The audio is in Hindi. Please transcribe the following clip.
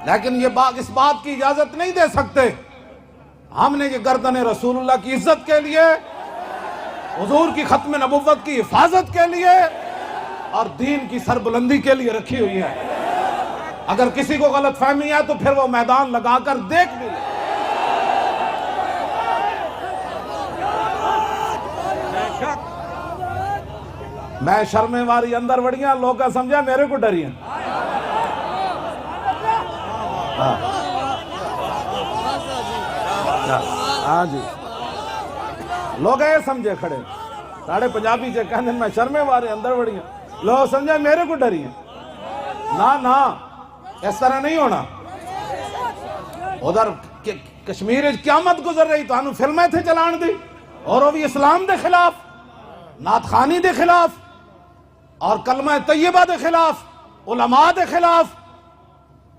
लेकिन ये इस बात की इजाजत नहीं दे सकते। हमने ये गर्दन रसूलुल्लाह की इज्जत के लिए, हुजूर की खत्म नबुव्वत की हिफाजत के लिए और दीन की सरबुलंदी के लिए रखी हुई है। अगर किसी को गलत फहमी है तो फिर वो मैदान लगाकर देख भी ले। मैं शर्मे वारी अंदर बढ़िया लोग का समझा मेरे को डरिए। हाँ जी, लोग ये समझे खड़े साढ़े पंजाबी से कहते मैं शर्मे वारे अंदर बढ़िया, लोग समझे मेरे को डरिए। ना ना, इस तरह नहीं होना। उधर कश्मीर क्यामत गुजर रही तो फिल्में थे चलान दी, और वो भी इस्लाम के खिलाफ, नातखानी के खिलाफ और कलमा तैयबा के खिलाफ, उलमा के खिलाफ।